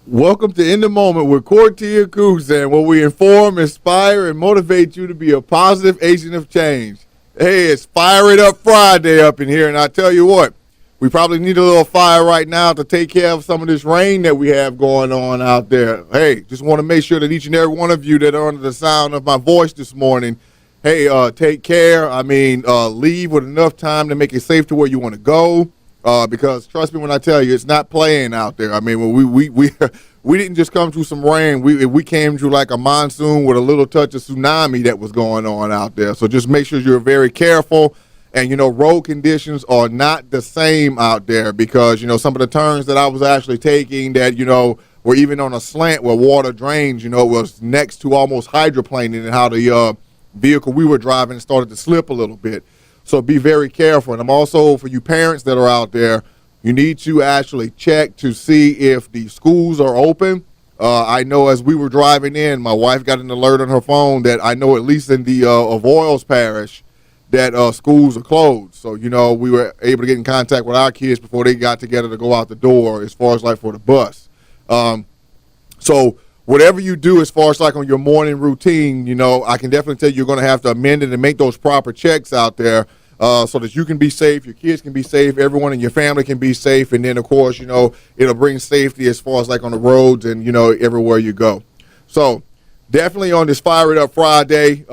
Welcome to In the Moment with Kortia Kuzan, where we inform, inspire, and motivate you to be a positive agent of change. Hey, it's Fire It Up Friday up in here, and I tell you what, we probably need a little fire right now to take care of some of this rain that we have going on out there. Hey, just want to make sure that each and every one of you that are under the sound of my voice this morning, hey, take care. Leave with enough time to make it safe to where you want to go. Because trust me when I tell you, it's not playing out there. I mean, when we didn't just come through some rain. We came through like a monsoon with a little touch of tsunami that was going on out there. So just make sure you're very careful. And, road conditions are not the same out there because, some of the turns that I was actually taking that, were even on a slant where water drains, was next to almost hydroplaning and how the vehicle we were driving started to slip a little bit. So be very careful. And I'm also, for you parents that are out there, you need to actually check to see if the schools are open. I know as we were driving in, my wife got an alert on her phone that I know at least in the Avoyles Parish that schools are closed. So, we were able to get in contact with our kids before they got together to go out the door as far as like for the bus. So whatever you do as far as like on your morning routine, I can definitely tell you you're going to have to amend it and make those proper checks out there so that you can be safe, your kids can be safe, everyone in your family can be safe. And then, of course, it'll bring safety as far as like on the roads and, everywhere you go. So definitely on this Fire It Up Friday,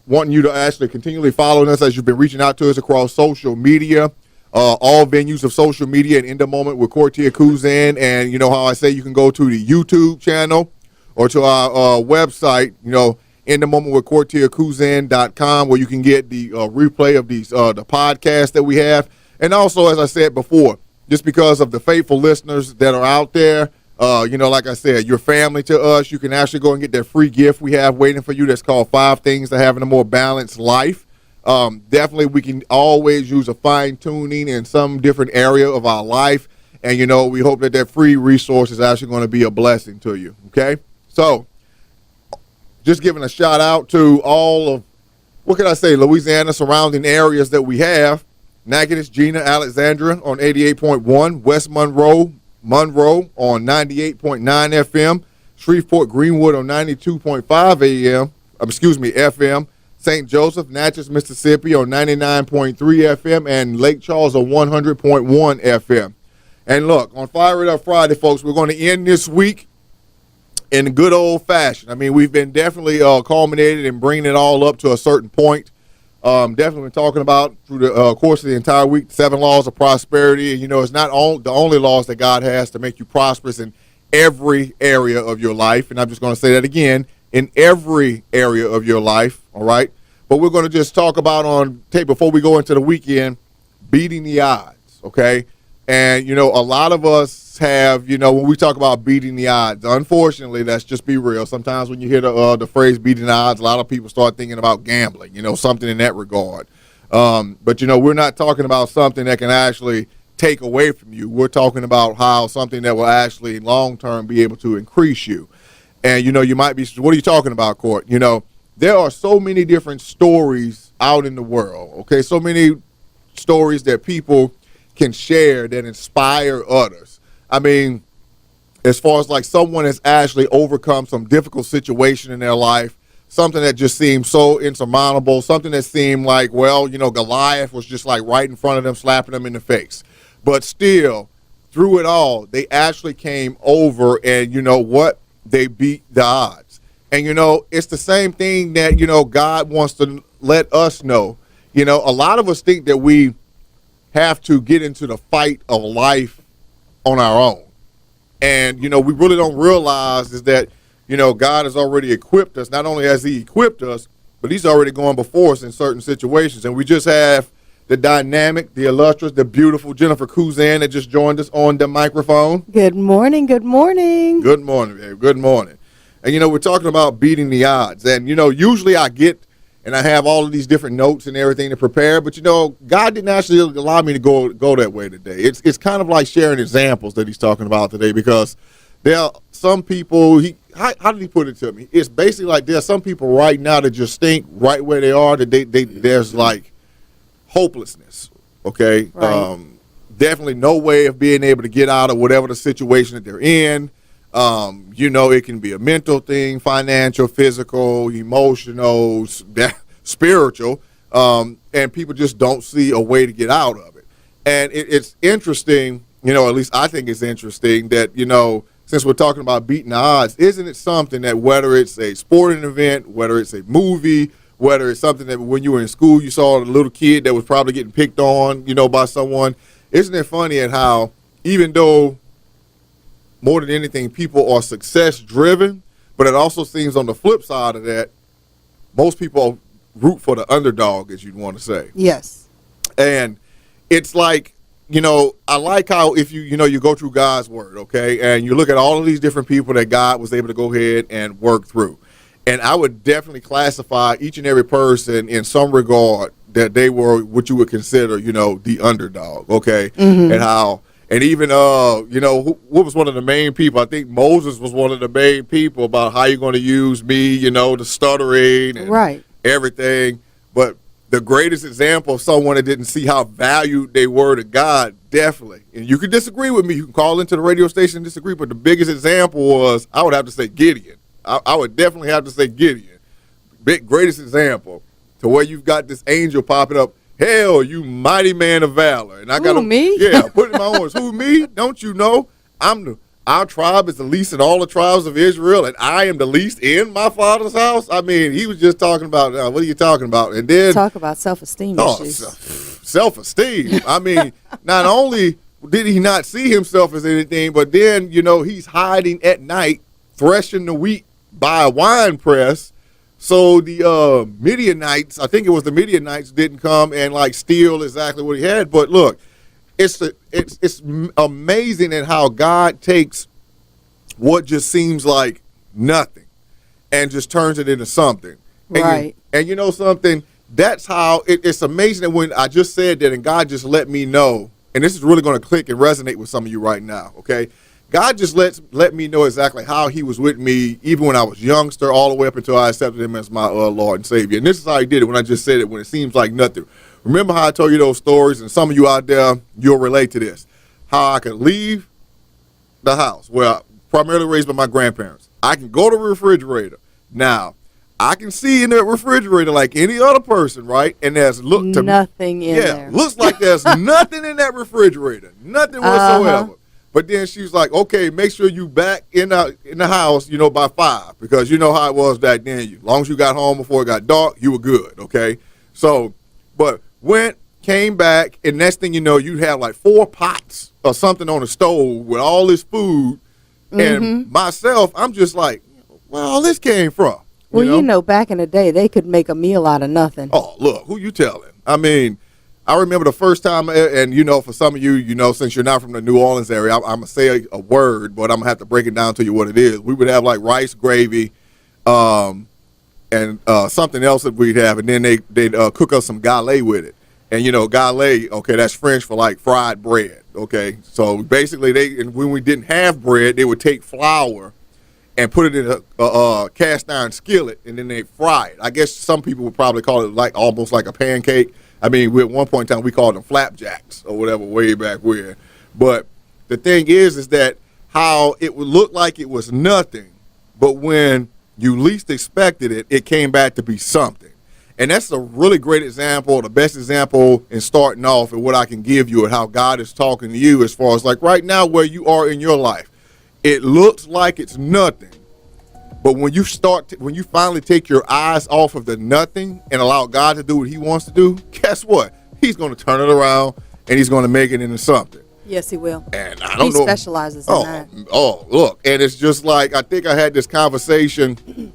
wanting you to actually continually follow us as you've been reaching out to us across social media. All venues of social media and In the Moment with Kortia Kuzan. And you know how I say you can go to the YouTube channel or to our website, In the Moment with KortiaKuzan.com, where you can get the replay of these the podcast that we have. And also, as I said before, just because of the faithful listeners that are out there, like I said, your family to us, you can actually go and get that free gift we have waiting for you that's called 5 Things to Having a More Balanced Life. Definitely we can always use a fine tuning in some different area of our life. And, we hope that free resource is actually going to be a blessing to you. Okay. So just giving a shout out to all of, Louisiana surrounding areas that we have. Natchitoches, Gina, Alexandria on 88.1, West Monroe on 98.9 FM, Shreveport, Greenwood on 92.5 FM, St. Joseph, Natchez, Mississippi on 99.3 FM, and Lake Charles on 100.1 FM. And look, on Fire It Up Friday, folks, we're going to end this week in a good old fashion. I mean, we've been definitely culminated and bringing it all up to a certain point. Definitely been talking about through the course of the entire week, 7 laws of prosperity. And, it's not the only laws that God has to make you prosperous in every area of your life. And I'm just going to say that again, in every area of your life. All right. But we're going to just talk about on tape before we go into the weekend, beating the odds. Okay. And, a lot of us have, when we talk about beating the odds, unfortunately, let's just be real. Sometimes when you hear the phrase beating the odds, a lot of people start thinking about gambling, something in that regard. But, we're not talking about something that can actually take away from you. We're talking about how something that will actually long term be able to increase you. And, you might be, what are you talking about, Court? There are so many different stories out in the world, okay? So many stories that people can share that inspire others. I mean, as far as like someone has actually overcome some difficult situation in their life, something that just seemed so insurmountable, something that seemed like, Goliath was just like right in front of them, slapping them in the face. But still, through it all, they actually came over and they beat the odds. And, it's the same thing that, God wants to let us know. A lot of us think that we have to get into the fight of life on our own. And, we really don't realize is that, God has already equipped us. Not only has he equipped us, but he's already gone before us in certain situations. And we just have the dynamic, the illustrious, the beautiful Jennifer Kuzan that just joined us on the microphone. Good morning. Good morning. Good morning, babe. Good morning. And, we're talking about beating the odds. And, usually I get and I have all of these different notes and everything to prepare. But, God didn't actually allow me to go that way today. It's kind of like sharing examples that he's talking about today because there are some people, how did he put it to me? It's basically like there are some people right now that just think right where they are, that there's like hopelessness, okay? Right. Definitely no way of being able to get out of whatever the situation that they're in. It can be a mental thing, financial, physical, emotional, spiritual, and people just don't see a way to get out of it. And it's interesting, at least I think it's interesting that, since we're talking about beating the odds, isn't it something that whether it's a sporting event, whether it's a movie, whether it's something that when you were in school you saw a little kid that was probably getting picked on, by someone, isn't it funny at how even though more than anything people are success driven, but it also seems on the flip side of that, most people root for the underdog, as you'd want to say. Yes. And it's like, I like how if you go through God's word, okay, and you look at all of these different people that God was able to go ahead and work through. And I would definitely classify each and every person in some regard that they were what you would consider, the underdog, okay? Mm-hmm. And even, what was one of the main people? I think Moses was one of the main people about how you're going to use me, the stuttering and everything. But the greatest example of someone that didn't see how valued they were to God, definitely. And you can disagree with me. You can call into the radio station and disagree. But the biggest example was, I would have to say Gideon. I would definitely have to say Gideon. Greatest example to where you've got this angel popping up. Hail, you mighty man of valor. And I got me? Yeah, put it in my words. Who, me? Don't you know? Our tribe is the least in all the tribes of Israel, and I am the least in my father's house. I mean, he was just talking about, what are you talking about? And then talk about self-esteem issues. Self-esteem. I mean, not only did he not see himself as anything, but then, he's hiding at night, threshing the wheat by a wine press. So the Midianites, I think it was the Midianites, didn't come and steal exactly what he had. But look, it's amazing at how God takes what just seems like nothing and just turns it into something. Right. And you know something? That's how it's amazing that when I just said that and God just let me know, and this is really going to click and resonate with some of you right now, okay? God just let me know exactly how he was with me even when I was youngster all the way up until I accepted him as my Lord and Savior. And this is how he did it when I just said it, when it seems like nothing. Remember how I told you those stories, and some of you out there, you'll relate to this. How I could leave the house, well, primarily raised by my grandparents. I can go to the refrigerator. Now, I can see in that refrigerator like any other person, right? And there's nothing in there. Looks like there's nothing in that refrigerator. Nothing whatsoever. But then she was like, okay, make sure you back in the house, by 5, because you know how it was back then. As long as you got home before it got dark, you were good, okay? So, but came back, and next thing you know, you'd have like 4 pots or something on the stove with all this food. Mm-hmm. And myself, I'm just like, where all this came from? Well, back in the day, they could make a meal out of nothing. Oh, look, who you telling? I mean, I remember the first time, and for some of you, since you're not from the New Orleans area, I'm going to say a word, but I'm going to have to break it down to you what it is. We would have like rice, gravy, and something else that we'd have, and then they'd cook us some galette with it. And, galette, okay, that's French for like fried bread, okay? So basically, when we didn't have bread, they would take flour and put it in a cast iron skillet, and then they fry it. I guess some people would probably call it almost like a pancake. I mean, at one point in time, we called them flapjacks or whatever way back when. But the thing is that how it would look like it was nothing, but when you least expected it, it came back to be something. And that's a really great example, the best example in starting off and what I can give you and how God is talking to you as far as like right now where you are in your life. It looks like it's nothing. But when you finally take your eyes off of the nothing and allow God to do what he wants to do, guess what? He's going to turn it around and he's going to make it into something. Yes, he will. And I don't know. He specializes in that. Oh, look. And it's just like, I think I had this conversation.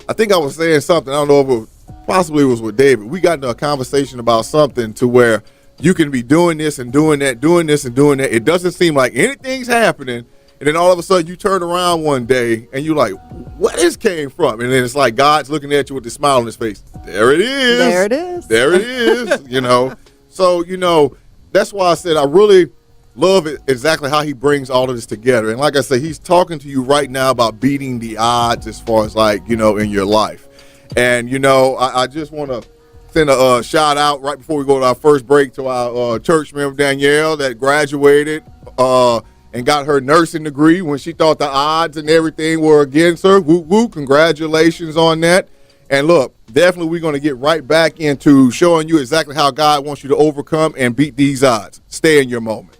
I think I was saying something. I don't know if possibly it was with David. We got into a conversation about something to where you can be doing this and doing that, doing this and doing that. It doesn't seem like anything's happening. And then all of a sudden you turn around one day and you're like, where this came from? And then it's like God's looking at you with a smile on his face. There it is. There it is. There it is, So, that's why I said I really love it exactly how he brings all of this together. And like I said, he's talking to you right now about beating the odds as far as in your life. And, I just want to send a shout out right before we go to our first break to our church member, Danielle, that graduated and got her nursing degree when she thought the odds and everything were against her. Woo woo, congratulations on that. And look, definitely we're going to get right back into showing you exactly how God wants you to overcome and beat these odds. Stay in your moment.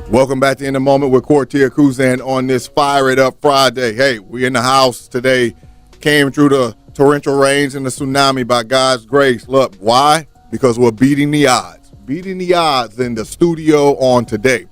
Welcome back to In the Moment with Kortia Kuzan on this Fire It Up Friday. Hey, we in the house today. Came through the torrential rains and the tsunami by God's grace. Look, why? Because we're beating the odds. Beating the odds in the studio on today.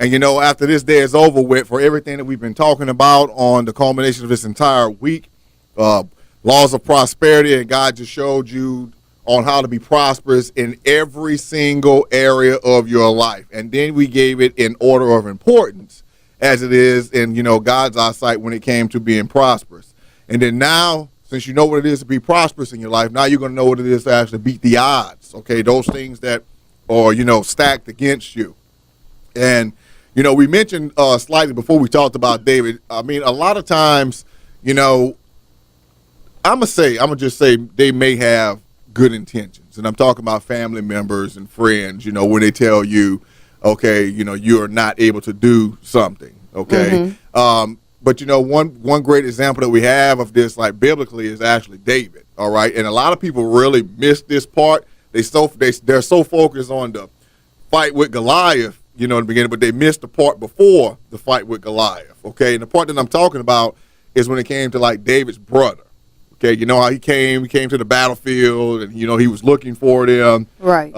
And, you know, after this day is over with, for everything that we've been talking about on the culmination of this entire week, laws of prosperity, and God just showed you on how to be prosperous in every single area of your life. And then we gave it in order of importance as it is in, you know, God's eyesight when it came to being prosperous. And then now, since you know what it is to be prosperous in your life, now you're going to know what it is to actually beat the odds, okay, those things that are, you know, stacked against you. And, you know, we mentioned slightly before we talked about David, I mean, a lot of times, you know, I'm going to just say they may have good intentions. And I'm talking about family members and friends, you know, when they tell you, okay, you know, you're not able to do something, okay? Mm-hmm. But, you know, one great example that we have of this, like biblically, is actually David, all right? And a lot of people really miss this part. They're so focused on the fight with Goliath, you know, in the beginning, but they missed the part before the fight with Goliath, okay? And the part that I'm talking about is when it came to, like, David's brother. Okay, you know how he came to the battlefield, and, you know, he was looking for them. Right.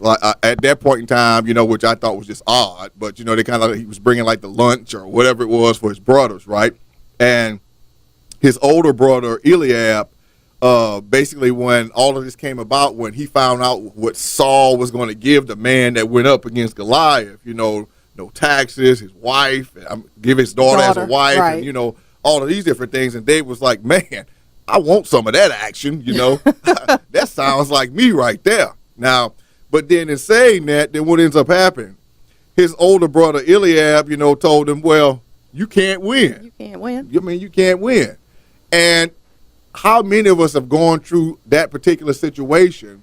At that point in time, you know, which I thought was just odd, but, you know, he was bringing like the lunch or whatever it was for his brothers, right? And his older brother, Eliab, basically when all of this came about, when he found out what Saul was going to give the man that went up against Goliath, you know, no taxes, his wife, give his daughter as a wife, right. And, you know, all of these different things. And David was like, man, I want some of that action, you know. That sounds like me right there. Now, but then in saying that, then what ends up happening? His older brother Eliab, you know, told him, well, you can't win. You can't win. I mean, you can't win. And how many of us have gone through that particular situation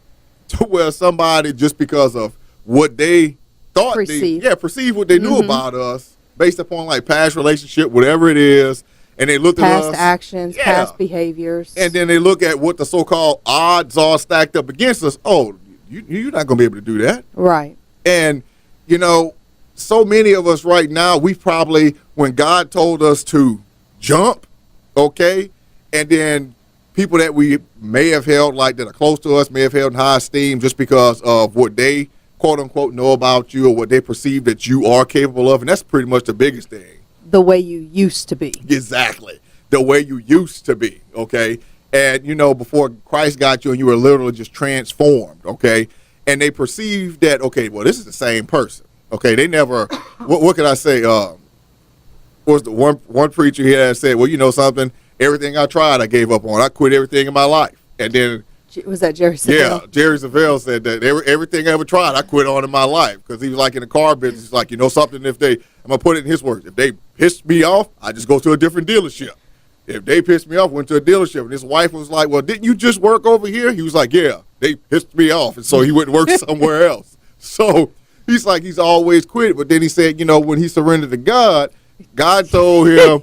to where somebody, just because of what they thought, perceive what they knew about us based upon like past relationship, whatever it is, and they look at us. Past actions, past behaviors. And then they look at what the so-called odds are stacked up against us. Oh, you're not going to be able to do that. Right. And, you know, so many of us right now, we probably, when God told us to jump, okay, and then people that we may have held, like that are close to us, may have held in high esteem just because of what they, quote unquote, know about you or what they perceive that you are capable of. And that's pretty much the biggest thing. The way you used to be. Exactly. The way you used to be, okay? And, you know, before Christ got you and you were literally just transformed, okay? And they perceived that, okay, well, this is the same person, okay? They never, what can I say? Was the one preacher here that said, well, you know something? Everything I tried, I gave up on. I quit everything in my life. And then. Was that Jerry Savelle? Yeah, Jerry Savelle said that everything I ever tried, I quit on in my life. Because he was like in the car business, he's like, you know something, I'm going to put it in his words. If they piss me off, I just go to a different dealership. If they pissed me off, went to a dealership. And his wife was like, well, didn't you just work over here? He was like, yeah, they pissed me off. And so he went and worked somewhere else. So he's like, he's always quit. But then he said, you know, when he surrendered to God, God told him,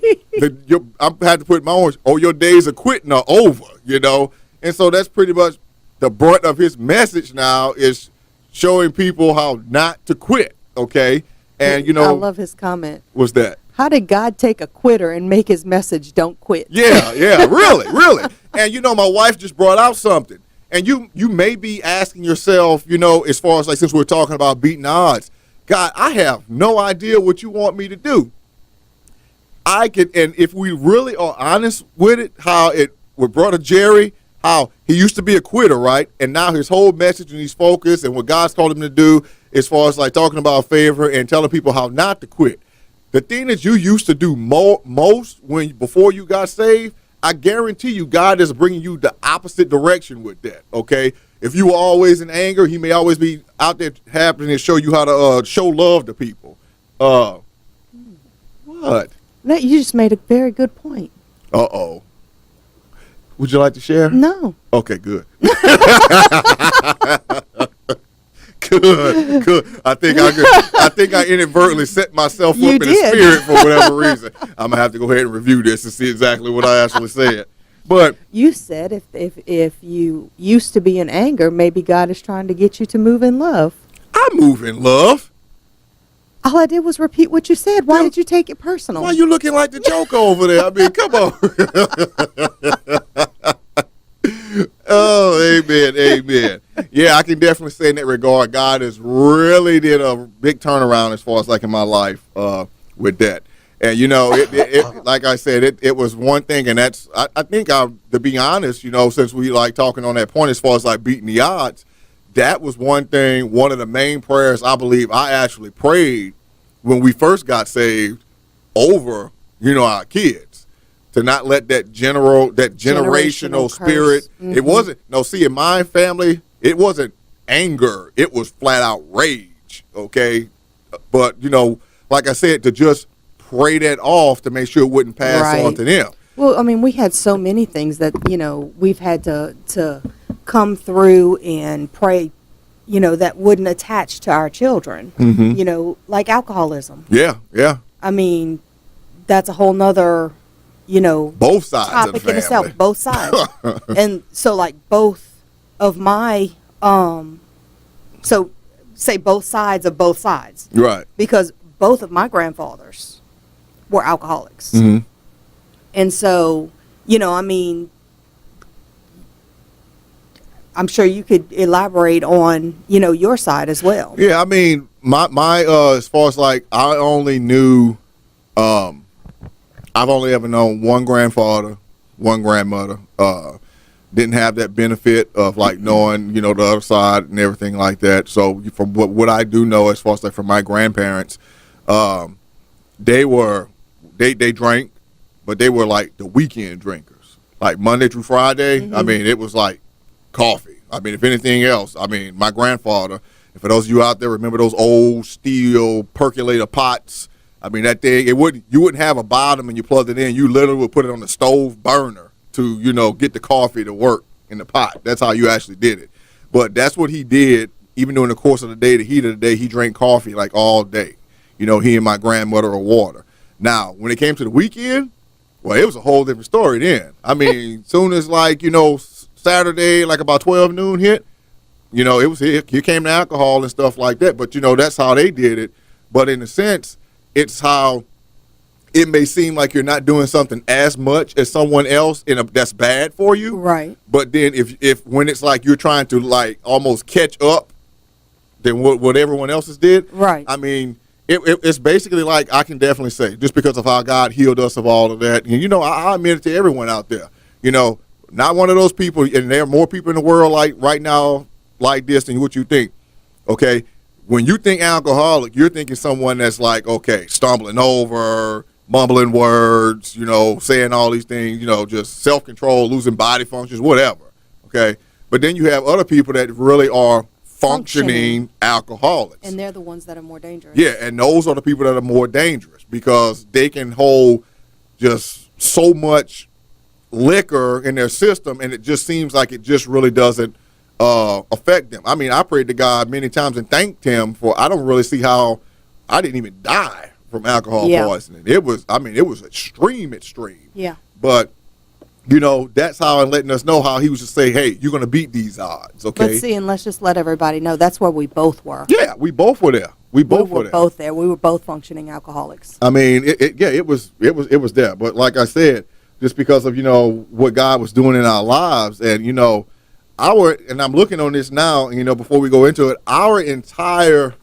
I had to put my own, your days of quitting are over, you know. And so that's pretty much the brunt of his message now, is showing people how not to quit, okay? And, you know. I love his comment. What's that? How did God take a quitter and make his message, don't quit? Yeah, really. And, you know, my wife just brought out something. And you may be asking yourself, you know, as far as like, since we're talking about beating odds, God, I have no idea what you want me to do. And if we really are honest with it, with Brother Jerry, how he used to be a quitter, right? And now his whole message and he's focused and what God's told him to do as far as like talking about favor and telling people how not to quit. The thing that you used to do most before you got saved, I guarantee you God is bringing you the opposite direction with that, okay? if you were always in anger, he may always be out there happening to show you how to show love to people. What? No, you just made a very good point. Uh-oh. Would you like to share? No. Okay, good. Good. I think I inadvertently set myself You up in did. the spirit for whatever reason. I'm gonna have to go ahead and review this and see exactly what I actually said. But You said if you used to be in anger, maybe God is trying to get you to move in love. I move in love. All I did was repeat what you said. Why did you take it personal? Why you looking like the Joker over there? I mean, come on. Oh, amen. Yeah, I can definitely say in that regard, God has really did a big turnaround as far as like in my life with that. And it like I said, it was one thing, and that's I think to be honest, since we like talking on that point as far as like beating the odds, that was one thing. One of the main prayers I believe I actually prayed when we first got saved over our kids, to not let that generational spirit. Mm-hmm. It wasn't in my family, it wasn't anger, it was flat out rage. Okay, but like I said, to just pray that off to make sure it wouldn't pass on to them. Well, I mean, we had so many things that we've had to come through and pray, that wouldn't attach to our children. Mm-hmm. Like alcoholism. Yeah. I mean, that's a whole nother Both sides topic of the family. in itself, both sides. And so like both of my so say both sides of both sides. Right. Because both of my grandfathers were alcoholics. Mm-hmm. And so, I mean, I'm sure you could elaborate on, your side as well. Yeah, I mean, my as far as like I only knew I've only ever known one grandfather, one grandmother. Didn't have that benefit of like knowing, the other side and everything like that. So from what I do know as far as like from my grandparents, they drank, but they were like the weekend drinkers. Like Monday through Friday, Mm-hmm. I mean, it was like coffee. I mean, if anything else, I mean, my grandfather, and for those of you out there, remember those old steel percolator pots? I mean, that thing, you wouldn't have a bottom and you plugged it in. You literally would put it on the stove burner to, get the coffee to work in the pot. That's how you actually did it. But that's what he did. Even during the course of the day, the heat of the day, he drank coffee like all day. He and my grandmother or water. Now, when it came to the weekend, well, it was a whole different story then. I mean, soon as like, Saturday, like about 12 noon hit, it was here came the alcohol and stuff like that. But, that's how they did it. But in a sense, it's how it may seem like you're not doing something as much as someone else that's bad for you. Right. But then if when it's like you're trying to like almost catch up than what everyone else did. Right. I mean, it's basically like I can definitely say, just because of how God healed us of all of that. And, I admit it to everyone out there, not one of those people, and there are more people in the world like right now like this than what you think. Okay. When you think alcoholic, you're thinking someone that's like, okay, stumbling over, mumbling words, saying all these things, just self-control, losing body functions, whatever. Okay. But then you have other people that really are functioning alcoholics. And they're the ones that are more dangerous. Yeah, and those are the people that are more dangerous because they can hold just so much liquor in their system, and it just seems like it just really doesn't affect them. I mean, I prayed to God many times and thanked him for, I don't really see how I didn't even die from alcohol poisoning. It was extreme. Yeah. But, that's how I'm letting us know how he was to say, hey, you're going to beat these odds, okay? Let's see, and let's just let everybody know that's where we both were. Yeah, we both were there. We were both there. We were both functioning alcoholics. I mean, it was there. But like I said, just because of, what God was doing in our lives and, and I'm looking on this now, before we go into it, our entire,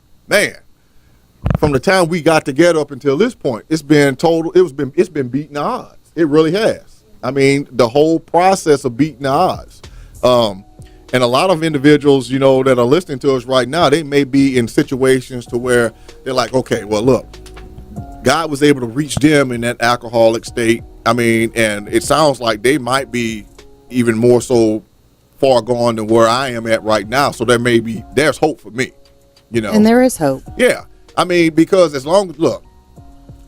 from the time we got together up until this point, it's been beating the odds. It really has. I mean, the whole process of beating the odds. And a lot of individuals, that are listening to us right now, they may be in situations to where they're like, okay, well, look, God was able to reach them in that alcoholic state. I mean, and it sounds like they might be even more so far gone than where I am at right now. So there's hope for me, you know. And there is hope. Yeah. I mean, because look,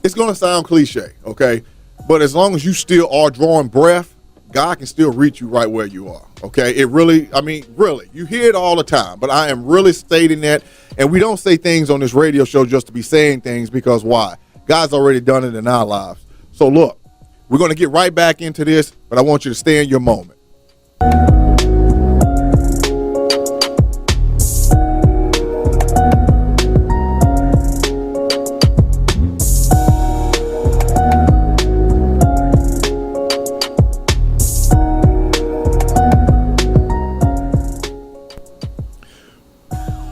it's going to sound cliche, okay? But as long as you still are drawing breath, God can still reach you right where you are, okay? Really, you hear it all the time, but I am really stating that. And we don't say things on this radio show just to be saying things, because why? God's already done it in our lives. So look, we're going to get right back into this, but I want you to stay in your moment.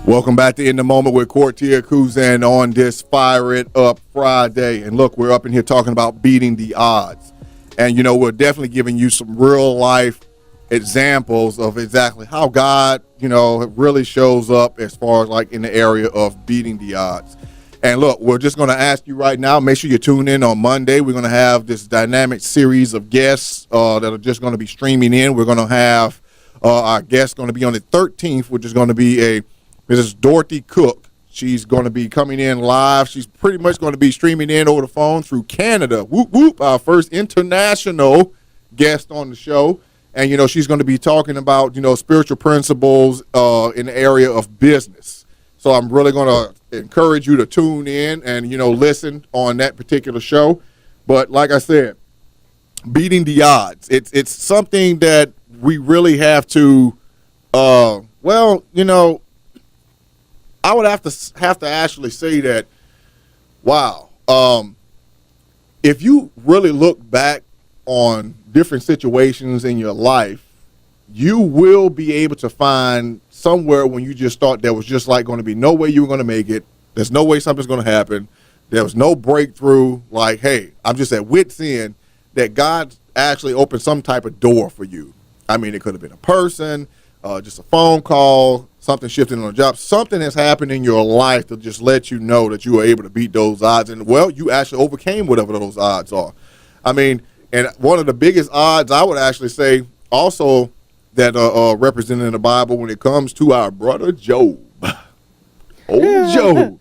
Welcome back to In the Moment with Kortia Kuzan on this Fire It Up Friday. And look, we're up in here talking about beating the odds. And, you know, we're definitely giving you some real life examples of exactly how God, you know, really shows up as far as like in the area of beating the odds. And look, we're just going to ask you right now, make sure you tune in on Monday. We're going to have this dynamic series of guests that are just going to be streaming in. We're going to have our guest going to be on the 13th, which is going to be Mrs. Dorothy Cook. She's going to be coming in live. She's pretty much going to be streaming in over the phone through Canada. Whoop, whoop, our first international guest on the show. And, you know, she's going to be talking about, you know, spiritual principles in the area of business. So I'm really going to encourage you to tune in and, you know, listen on that particular show. But like I said, beating the odds. It's something that we really have to, you know, I would have to actually say that, wow, if you really look back on different situations in your life, you will be able to find somewhere when you just thought there was just like going to be no way you were going to make it. There's no way something's going to happen. There was no breakthrough. Like, hey, I'm just at wit's end, that God actually opened some type of door for you. I mean, it could have been a person, just a phone call, something shifting on a job. Something has happened in your life to just let you know that you were able to beat those odds. And, well, you actually overcame whatever those odds are. I mean, and one of the biggest odds I would actually say also that are represented in the Bible when it comes to our brother Job. Old Job.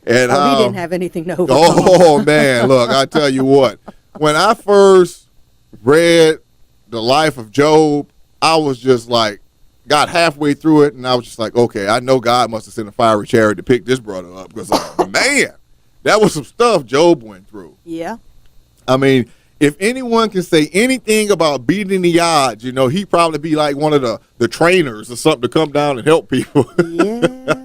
And he didn't have anything to overcome. Oh, man, look, I tell you what. When I first read the life of Job, I was just like, got halfway through it, and I was just like, okay, I know God must have sent a fiery chariot to pick this brother up, because, man, that was some stuff Job went through. Yeah. I mean, if anyone can say anything about beating the odds, you know, he'd probably be like one of the trainers or something to come down and help people. Yeah,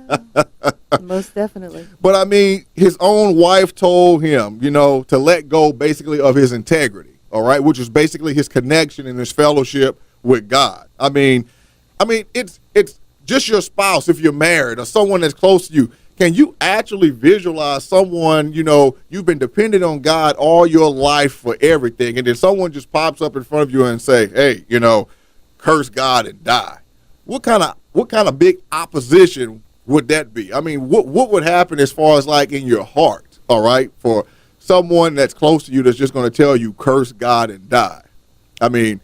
most definitely. But, I mean, his own wife told him, you know, to let go basically of his integrity, all right, which is basically his connection and his fellowship with God. I mean, it's just your spouse if you're married or someone that's close to you. Can you actually visualize someone, you know, you've been dependent on God all your life for everything, and then someone just pops up in front of you and say, hey, you know, curse God and die? What kind of big opposition would that be? I mean, what would happen as far as like in your heart, all right, for someone that's close to you that's just going to tell you curse God and die? I mean,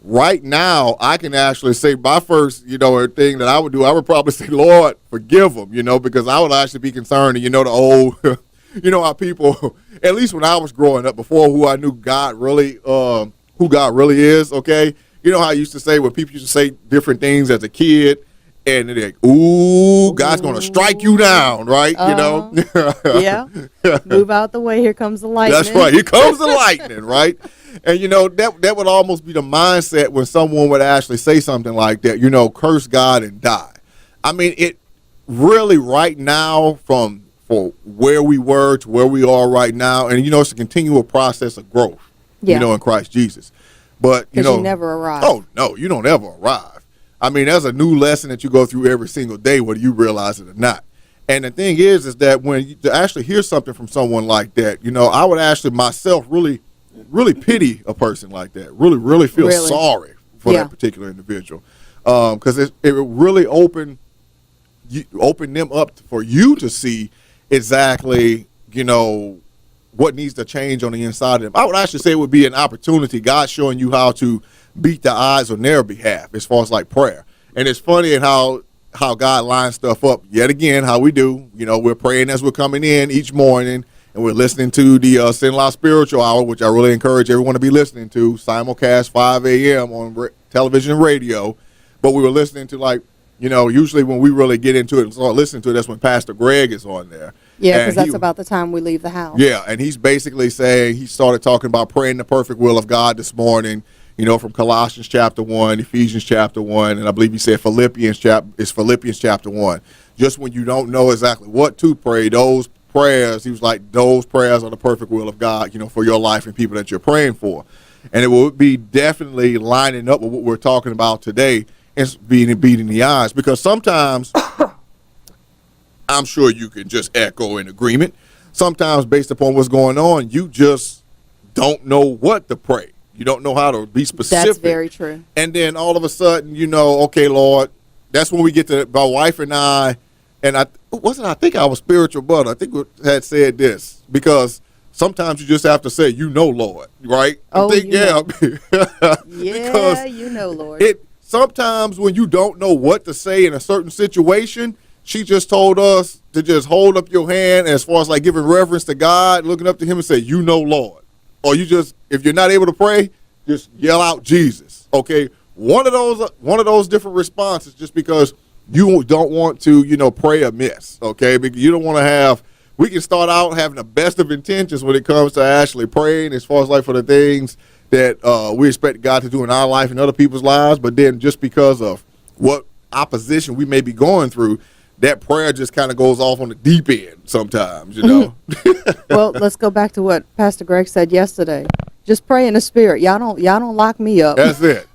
right now, I can actually say my first, you know, thing that I would do, I would probably say, Lord, forgive them, you know, because I would actually be concerned, and, you know, the old, you know, how people, at least when I was growing up, before who I knew God really, who God really is, okay? You know how I used to say, when people used to say different things as a kid, and they're like, ooh, God's going to strike you down, right? You know? Yeah. Move out the way. Here comes the lightning. That's right. Here comes the lightning, right? And, you know, that would almost be the mindset when someone would actually say something like that, you know, curse God and die. I mean, it really right now for where we were to where we are right now, and, you know, it's a continual process of growth, you know, in Christ Jesus. But, you know. You never arrive. Oh, no, you don't ever arrive. I mean, there's a new lesson that you go through every single day, whether you realize it or not. And the thing is that when you to actually hear something from someone like that, you know, I would actually myself really pity a person like that, really feel sorry for that particular individual, because it really opened them up for you to see exactly, you know, what needs to change on the inside of them. I would actually say it would be an opportunity, God showing you how to beat the odds on their behalf as far as like prayer. And it's funny how God lines stuff up yet again, how we do. You know, we're praying as we're coming in each morning, and we're listening to the Sin-Law Spiritual Hour, which I really encourage everyone to be listening to, simulcast 5 a.m. on television and radio. But we were listening to, like, you know, usually when we really get into it and start listening to it, that's when Pastor Greg is on there. Yeah, because that's about the time we leave the house. Yeah, and he's basically saying, he started talking about praying the perfect will of God this morning, you know, from Colossians chapter 1, Ephesians chapter 1, and I believe he said Philippians chapter 1. Just when you don't know exactly what to pray, those prayers, he was like, those prayers are the perfect will of God, you know, for your life and people that you're praying for. And it will be definitely lining up with what we're talking about today, and beating the odds, because sometimes I'm sure you can just echo in agreement. Sometimes based upon what's going on, you just don't know what to pray. You don't know how to be specific. That's very true. And then all of a sudden, you know, okay, Lord, that's when we get to my wife and I think our spiritual brother, I think we had said this, because sometimes you just have to say, you know, Lord, right? Oh, I think, yeah. Because you know, Lord. Sometimes when you don't know what to say in a certain situation, she just told us to just hold up your hand as far as like giving reverence to God, looking up to him and say, you know, Lord. Or you just, if you're not able to pray, just yell out Jesus. Okay. One of those different responses, just because you don't want to, you know, pray amiss. Okay. Because you don't want to we can start out having the best of intentions when it comes to actually praying as far as like for the things that we expect God to do in our life and other people's lives. But then just because of what opposition we may be going through, that prayer just kind of goes off on the deep end sometimes, you know. Well, let's go back to what Pastor Greg said yesterday. Just pray in the spirit. Y'all don't lock me up. That's it.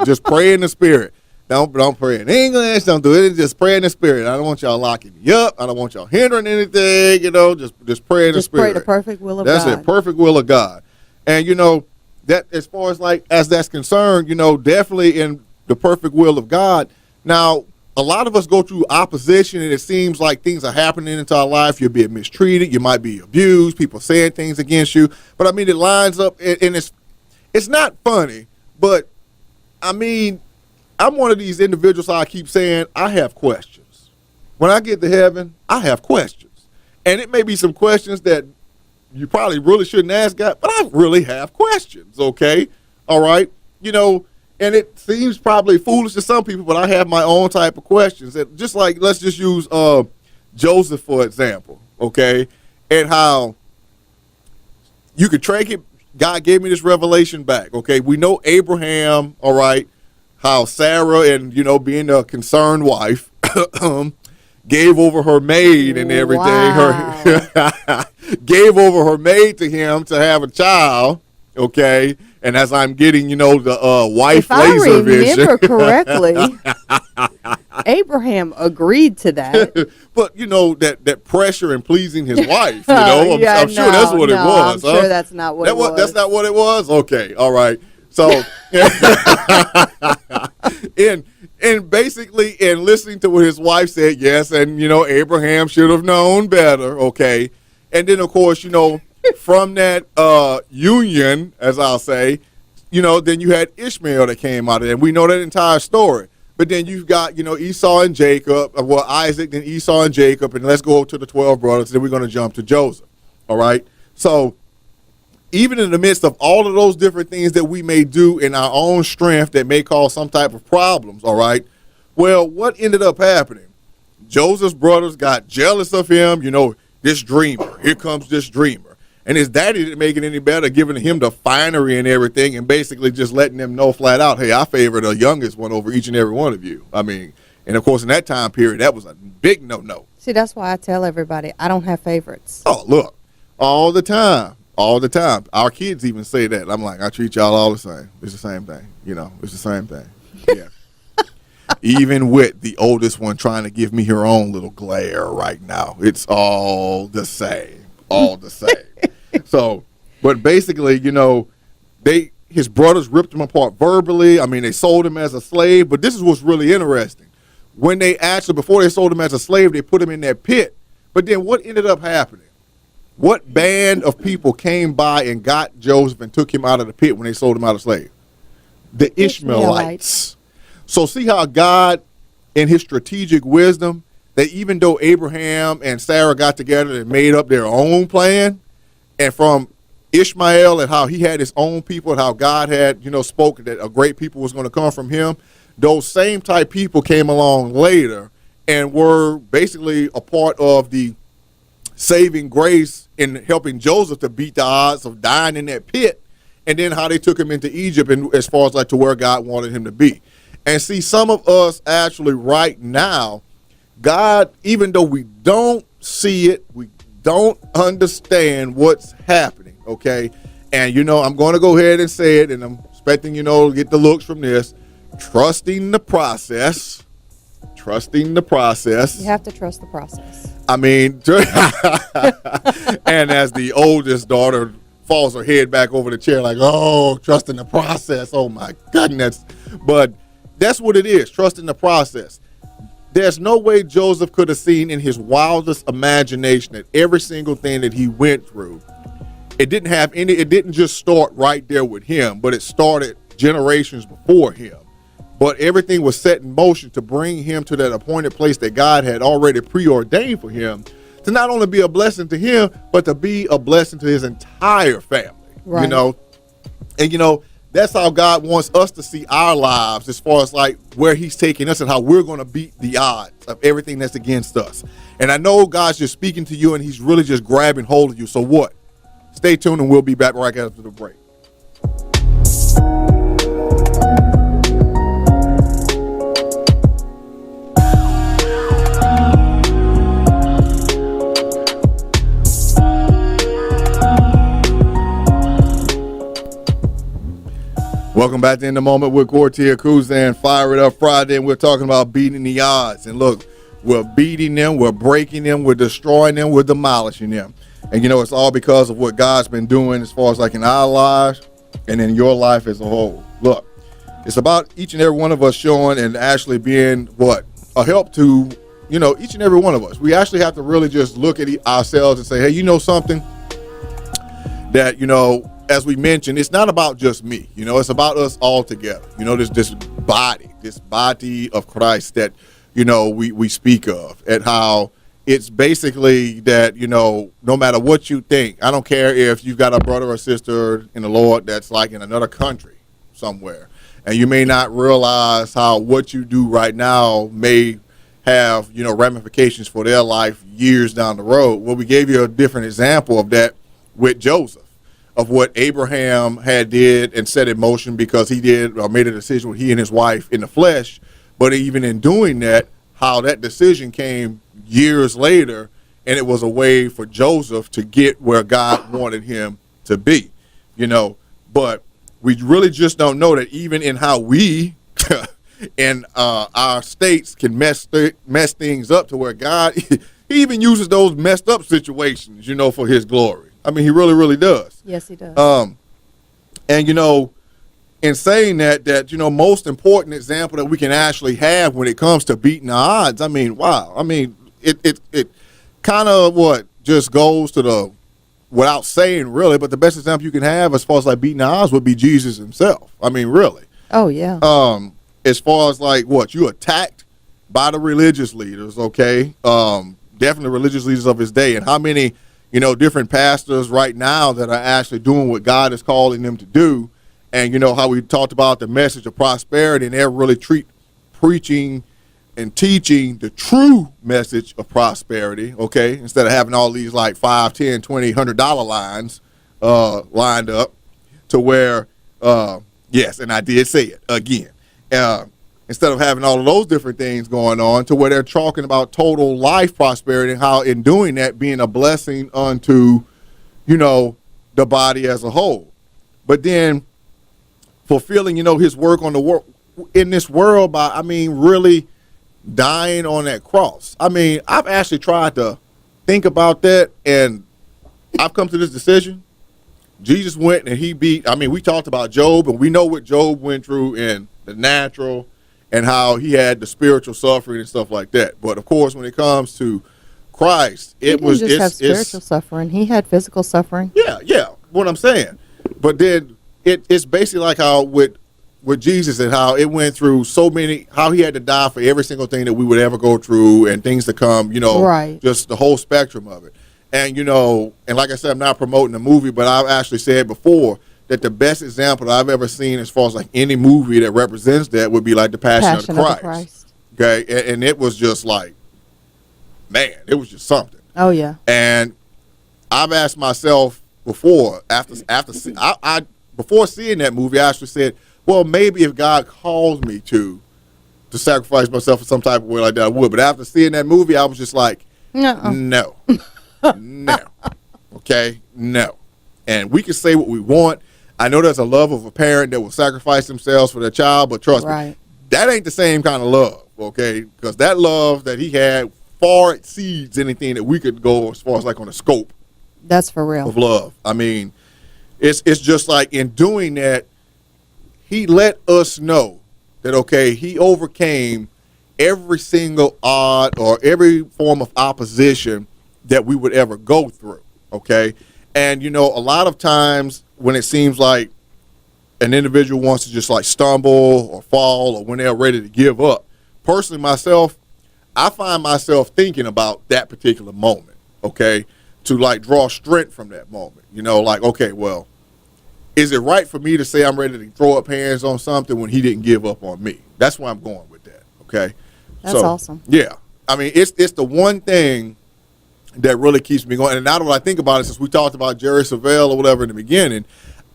Just pray in the spirit. Don't pray in English. Don't do it. Just pray in the spirit. I don't want y'all locking me up. I don't want y'all hindering anything. You know, just pray in the spirit. Just pray the perfect will of God. That's it. Perfect will of God. And you know that as far as like as that's concerned, you know, definitely in the perfect will of God. Now, a lot of us go through opposition, and it seems like things are happening into our life. You're being mistreated. You might be abused. People saying things against you. But I mean, it lines up, and it's not funny. But I mean, I'm one of these individuals. I keep saying I have questions. When I get to heaven, I have questions, and it may be some questions that you probably really shouldn't ask God, but I really have questions. Okay, all right, you know. And it seems probably foolish to some people, but I have my own type of questions. And just like, let's just use Joseph, for example, okay? And how you could track it. God gave me this revelation back, okay? We know Abraham, all right, how Sarah, and, you know, being a concerned wife, gave over her maid and everything. Wow. Gave over her maid to him to have a child, okay? And as I'm getting, you know, the wife laser vision. If I remember correctly, Abraham agreed to that. But, you know, that pressure in pleasing his wife, you know, I'm sure that's what it was. I'm sure that's not what it was. That's not what it was? Okay, all right. So, and basically in listening to what his wife said, yes, and, you know, Abraham should have known better, okay. And then, of course, you know, from that union, as I'll say, you know, then you had Ishmael that came out of it, and we know that entire story. But then you've got, you know, Esau and Jacob, well, Isaac, then Esau and Jacob, and let's go to the 12 brothers, then we're going to jump to Joseph, all right? So even in the midst of all of those different things that we may do in our own strength that may cause some type of problems, all right, well, what ended up happening? Joseph's brothers got jealous of him, you know, this dreamer. Here comes this dreamer. And his daddy didn't make it any better, giving him the finery and everything, and basically just letting them know flat out, hey, I favor the youngest one over each and every one of you. I mean, and of course, in that time period, that was a big no-no. See, that's why I tell everybody I don't have favorites. Oh, look, all the time. Our kids even say that. I'm like, I treat y'all all the same. It's the same thing. You know, it's the same thing. Yeah. Even with the oldest one trying to give me her own little glare right now, it's all the same. All the same. So, but basically, you know, his brothers ripped him apart verbally. I mean, they sold him as a slave. But this is what's really interesting. Before they sold him as a slave, they put him in that pit. But then what ended up happening? What band of people came by and got Joseph and took him out of the pit when they sold him out of slave? The Ishmaelites. So see how God, in his strategic wisdom, that even though Abraham and Sarah got together and made up their own plan, and from Ishmael and how he had his own people and how God had, spoken that a great people was going to come from him, those same type people came along later and were basically a part of the saving grace in helping Joseph to beat the odds of dying in that pit, and then how they took him into Egypt and as far as like to where God wanted him to be. And see, some of us actually right now, God, even though we don't see it, we don't understand what's happening, okay? And, I'm going to go ahead and say it, and I'm expecting, to get the looks from this. Trusting the process. Trusting the process. You have to trust the process. I mean, and as the oldest daughter falls her head back over the chair like, oh, trusting the process. Oh, my goodness. But that's what it is, trusting the process. There's no way Joseph could have seen in his wildest imagination that every single thing that he went through, it didn't just start right there with him, but it started generations before him. But everything was set in motion to bring him to that appointed place that God had already preordained for him, to not only be a blessing to him, but to be a blessing to his entire family. Right. And that's how God wants us to see our lives, as far as like where he's taking us and how we're going to beat the odds of everything that's against us. And I know God's just speaking to you and he's really just grabbing hold of you. So what? Stay tuned and we'll be back right after the break. Welcome back to In the Moment with Kortia, Kuzan, Fire It Up Friday, and we're talking about beating the odds. And look, we're beating them, we're breaking them, we're destroying them, we're demolishing them. And it's all because of what God's been doing as far as like in our lives and in your life as a whole. Look, it's about each and every one of us showing and actually being a help to, each and every one of us. We actually have to really just look at ourselves and say, hey, something that, as we mentioned, it's not about just me, it's about us all together. This body of Christ that, we speak of, and how it's basically that, no matter what you think, I don't care if you've got a brother or sister in the Lord that's like in another country somewhere, and you may not realize how what you do right now may have, ramifications for their life years down the road. Well, we gave you a different example of that with Joseph, of what Abraham had did and set in motion because he did or made a decision with he and his wife in the flesh. But even in doing that, how that decision came years later, and it was a way for Joseph to get where God wanted him to be, But we really just don't know that even in how we in our states can mess things up to where God, he even uses those messed up situations, for his glory. I mean, he really, really does. Yes, he does. And, in saying that, most important example that we can actually have when it comes to beating the odds, I mean, wow. I mean, it kind of just goes to without saying really, but the best example you can have as far as like beating the odds would be Jesus himself. I mean, really. Oh, yeah. As far as like you attacked by the religious leaders, okay? Definitely religious leaders of his day, and how many different pastors right now that are actually doing what God is calling them to do. And how we talked about the message of prosperity, and they're really preaching and teaching the true message of prosperity, okay? Instead of having all these like $5, $10, $20, $100 lines lined up to where, yes, and I did say it again, instead of having all of those different things going on, to where they're talking about total life prosperity and how in doing that being a blessing unto, the body as a whole. But then fulfilling, his work on the world in this world by, really dying on that cross. I mean, I've actually tried to think about that, and I've come to this decision. Jesus went and he beat, we talked about Job, and we know what Job went through in the natural and how he had the spiritual suffering and stuff like that. But of course, when it comes to Christ, He didn't just have spiritual suffering. He had physical suffering. Yeah. What I'm saying, but then it's basically like how with Jesus and how it went through so many, how he had to die for every single thing that we would ever go through and things to come. Right. Just the whole spectrum of it. And and like I said, I'm not promoting the movie, but I've actually said before that the best example that I've ever seen as far as like any movie that represents that would be like the Passion of the Christ. Okay, and it was just like, man, it was just something. Oh yeah. And I've asked myself before, before seeing that movie, I actually said, well, maybe if God calls me to sacrifice myself in some type of way like that, I would. But after seeing that movie, I was just like, no, okay, no. And we can say what we want. I know there's a love of a parent that will sacrifice themselves for their child, but trust me, that ain't the same kind of love, okay? Because that love that he had far exceeds anything that we could go as far as like on a scope. That's for real. Of love. I mean, it's just like in doing that, he let us know that, okay, he overcame every single odd or every form of opposition that we would ever go through, okay? And, a lot of times when it seems like an individual wants to just like stumble or fall or when they're ready to give up, personally myself, I find myself thinking about that particular moment, okay, to like draw strength from that moment. Like, okay, well, is it right for me to say I'm ready to throw up hands on something when he didn't give up on me? That's where I'm going with that, okay? That's awesome. Yeah. I mean, it's the one thing that really keeps me going. And now that I think about it, since we talked about Jerry Savelle or whatever in the beginning,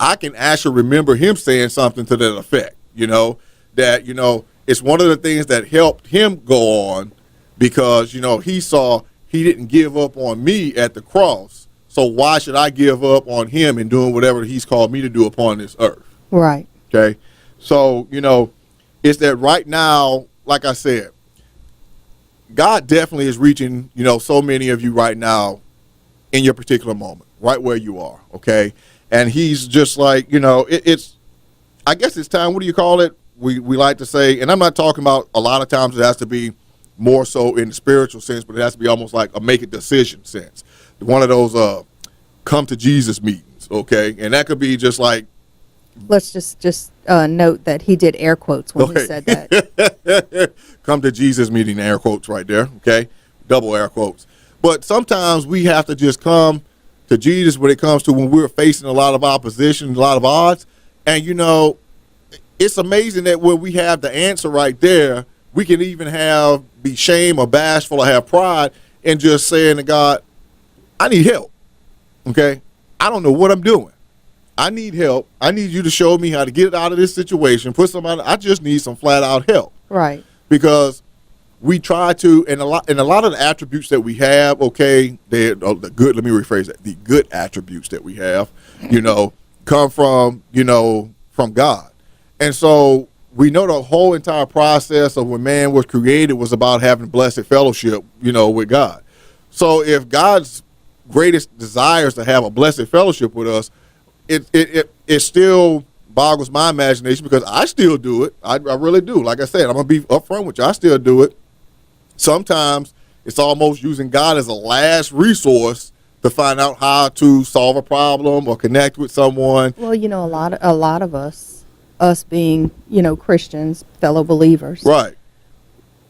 I can actually remember him saying something to that effect, that, it's one of the things that helped him go on because, he saw he didn't give up on me at the cross. So why should I give up on him in doing whatever he's called me to do upon this earth? Right. Okay. So, it's that right now, like I said, God definitely is reaching, so many of you right now in your particular moment, right where you are, okay? And he's just like, it's, I guess it's time, what do you call it? We like to say, and I'm not talking about a lot of times it has to be more so in the spiritual sense, but it has to be almost like a make a decision sense. One of those come to Jesus meetings, okay? And that could be just like, let's just note that he did air quotes when he said that. Come to Jesus meeting, air quotes right there, okay? Double air quotes. But sometimes we have to just come to Jesus when it comes to when we're facing a lot of opposition, a lot of odds. And, it's amazing that when we have the answer right there, we can even be shame or bashful or have pride in just saying to God, I need help, okay? I don't know what I'm doing. I need help. I need you to show me how to get out of this situation. I just need some flat out help. Right. Because we try to, and a lot of the attributes that we have, okay, the good, let me rephrase that. The good attributes that we have, come from God. And so we know the whole entire process of when man was created was about having blessed fellowship, with God. So if God's greatest desire is to have a blessed fellowship with us, it still boggles my imagination because I still do it. I really do. Like I said, I'm going to be upfront with you. I still do it. Sometimes it's almost using God as a last resource to find out how to solve a problem or connect with someone. Well, a lot of us being, Christians, fellow believers. Right.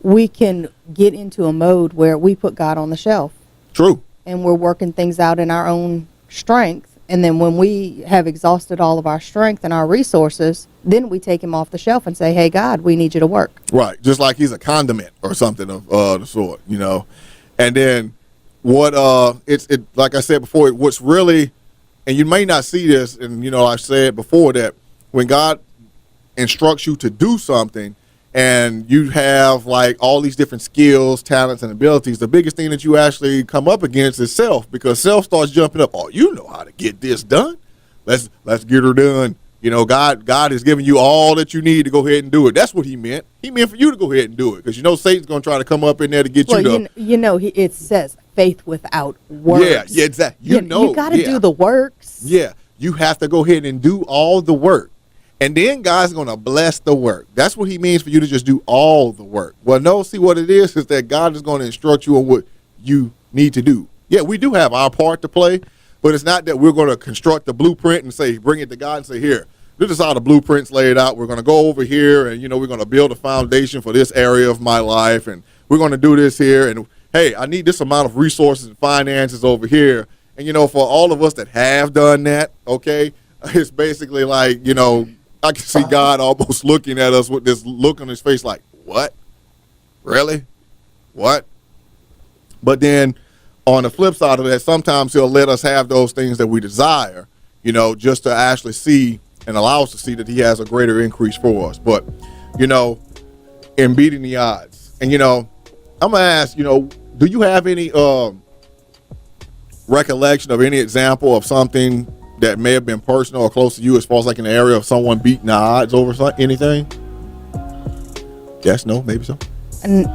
We can get into a mode where we put God on the shelf. True. And we're working things out in our own strength. And then when we have exhausted all of our strength and our resources, then we take him off the shelf and say, hey, God, we need you to work. Right. Just like he's a condiment or something of the sort, And then like I said before, what's really, and you may not see this, and, I've said before that when God instructs you to do something and you have like all these different skills, talents, and abilities, the biggest thing that you actually come up against is self, because self starts jumping up. Oh, you know how to get this done. Let's get her done. God has given you all that you need to go ahead and do it. That's what he meant. He meant for you to go ahead and do it, because Satan's going to try to come up in there to get you to. It says faith without works. Yeah, exactly. You got to do the works. Yeah, you have to go ahead and do all the work. And then God's going to bless the work. That's what he means for you to just do all the work. Well, no, see what it is that God is going to instruct you on what you need to do. Yeah, we do have our part to play, but it's not that we're going to construct the blueprint and say, bring it to God and say, here, this is how the blueprint's laid out. We're going to go over here and, we're going to build a foundation for this area of my life. And we're going to do this here. And, hey, I need this amount of resources and finances over here. And, for all of us that have done that, okay, it's basically like, I can see God almost looking at us with this look on his face like, what? Really? What? But then on the flip side of that, sometimes he'll let us have those things that we desire, just to actually see and allow us to see that he has a greater increase for us. But, in beating the odds. And, I'm going to ask, do you have any recollection of any example of something that may have been personal or close to you as far as like in the area of someone beating the odds over anything? Yes, no, maybe so. And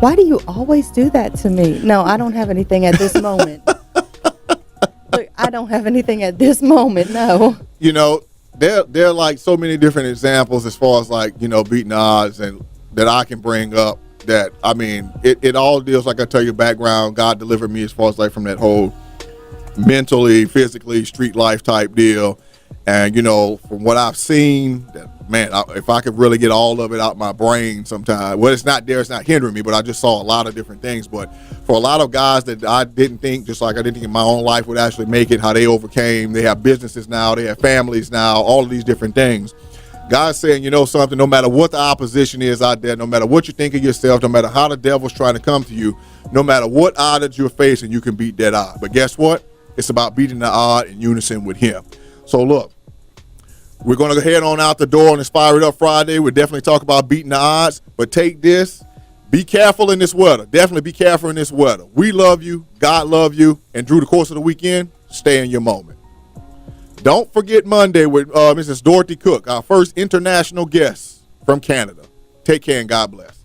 why do you always do that to me? No, I don't have anything at this moment. Look, I don't have anything at this moment, no. There are like so many different examples as far as like, beating the odds and that I can bring up that, I mean, it all deals, like I tell you, background. God delivered me as far as like from that whole mentally, physically, street life type deal. And, from what I've seen, man, if I could really get all of it out my brain sometime, well, it's not hindering me, but I just saw a lot of different things. But for a lot of guys that I didn't think, just like I didn't think in my own life would actually make it, how they overcame, they have businesses now, they have families now, all of these different things. God's saying, something, no matter what the opposition is out there, no matter what you think of yourself, no matter how the devil's trying to come to you, no matter what odd that you're facing, you can beat that odd. But guess what? It's about beating the odd in unison with him. So look, we're going to head on out the door on Inspire It Up Friday. We'll definitely talk about beating the odds, but take this. Be careful in this weather. Definitely be careful in this weather. We love you. God love you. And through the course of the weekend, stay in your moment. Don't forget Monday with Mrs. Dorothy Cook, our first international guest from Canada. Take care and God bless.